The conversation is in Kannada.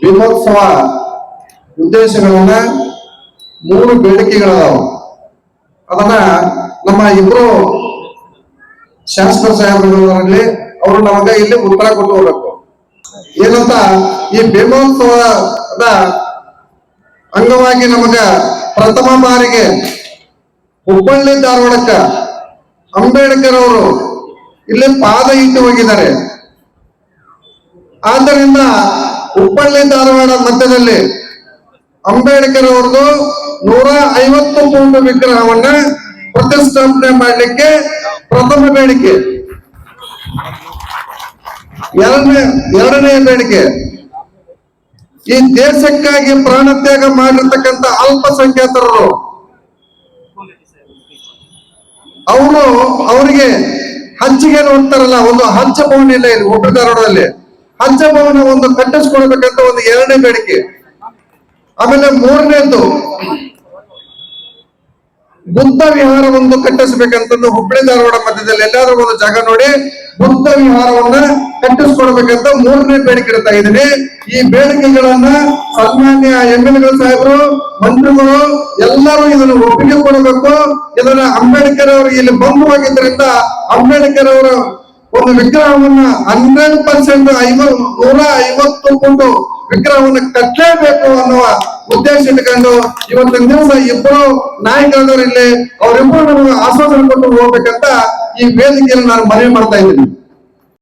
ಭೀಮೋತ್ಸವ ಉದ್ದೇಶಗಳನ್ನ 3 ಬೇಡಿಕೆಗಳದಾವ. ಅದನ್ನ ನಮ್ಮ ಇಬ್ರು ಶಾಸಕ ಸಾಹೇಬರಲ್ಲಿ ಅವರು ನಮಗ ಇಲ್ಲಿ ಉತ್ತರ ಕೊಟ್ಟು ಹೋಗ್ಬೇಕು. ಏನಂತ, ಈ ಭೀಮೋತ್ಸವದ ಅಂಗವಾಗಿ ನಮಗ ಪ್ರಥಮ ಬಾರಿಗೆ ಹುಬ್ಬಳ್ಳಿ ಧಾರವಾಡಕ್ಕ ಅಂಬೇಡ್ಕರ್ ಅವರು ಇಲ್ಲಿ ಪಾದ ಇಟ್ಟು ಹೋಗಿದ್ದಾರೆ. ಆದ್ದರಿಂದ ಹುಬ್ಬಳ್ಳಿ ಧಾರವಾಡ ಮಧ್ಯದಲ್ಲಿ ಅಂಬೇಡ್ಕರ್ ಅವ್ರದ್ದು 150 ಫೂಟ್ ವಿಗ್ರಹವನ್ನ ಪ್ರತಿಷ್ಠಾಪನೆ ಮಾಡಲಿಕ್ಕೆ ಪ್ರಥಮ ಬೇಡಿಕೆ. ಎರಡನೇ ಬೇಡಿಕೆ, ಈ ದೇಶಕ್ಕಾಗಿ ಪ್ರಾಣತ್ಯಾಗ ಮಾಡಿರ್ತಕ್ಕಂಥ ಅಲ್ಪಸಂಖ್ಯಾತರು ಅವರಿಗೆ ಹಂಚಿಗೆ ಹೋಗ್ತಾರಲ್ಲ, ಒಂದು ಹಂಚ ಭವನ ಇಲ್ಲ ಇಲ್ಲಿ ಹುಬ್ಬಳ್ಳಿ ಧಾರವಾಡದಲ್ಲಿ, ಹಂಚ ಭವನ ಒಂದು ಕಟ್ಟಿಸ್ಕೊಡ್ಬೇಕಂತ ಒಂದು ಎರಡನೇ ಬೇಡಿಕೆ. ಆಮೇಲೆ ಮೂರನೇದ್ದು, ಬುದ್ಧ ವಿಹಾರ ಒಂದು ಕಟ್ಟಿಸ್ಬೇಕಂತಂದು ಹುಬ್ಬಳ್ಳಿ ಧಾರವಾಡ ಮಧ್ಯದಲ್ಲಿ ಎಲ್ಲಾದ್ರೂ ಒಂದು ಜಾಗ ನೋಡಿ ಬುದ್ಧ ವಿಹಾರವನ್ನ ಕಟ್ಟಿಸ್ಕೊಡ್ಬೇಕಂತ ಮೂರನೇ ಬೇಡಿಕೆ ಇಡ್ತಾ ಇದ್ದೀನಿ. ಈ ಬೇಡಿಕೆಗಳನ್ನ ಸನ್ಮಾನ್ಯ MLA ಸಾಹೇಬರು, ಮಂತ್ರಿಗಳು ಎಲ್ಲರೂ ಇದನ್ನು ಒಪ್ಪಿಗೆ ಕೊಡಬೇಕು. ಇದನ್ನ ಅಂಬೇಡ್ಕರ್ ಅವರು ಇಲ್ಲಿ ಬಂದು ಹೋಗಿದ್ದರಿಂದ ಅಂಬೇಡ್ಕರ್ ಅವರ ಒಂದು ವಿಗ್ರಹವನ್ನ 100% 150 ಫೂಟ್ ವಿಗ್ರಹವನ್ನು ಕಟ್ಟಲೇಬೇಕು ಅನ್ನುವ ಉದ್ದೇಶ ಇಟ್ಕೊಂಡು ಇವತ್ತಿನ ದಿವಸ ಇಬ್ಬರು ನಾಯಕರಾದವರು ಇಲ್ಲಿ ಅವರಿಬ್ಬರು ನಮಗೆ ಆಶ್ವಾಸನೆ ಕೊಟ್ಟು ಹೋಗ್ಬೇಕಂತ ಈ ವೇದಿಕೆಯಲ್ಲಿ ನಾನು ಮನವಿ ಮಾಡ್ತಾ ಇದ್ದೀನಿ.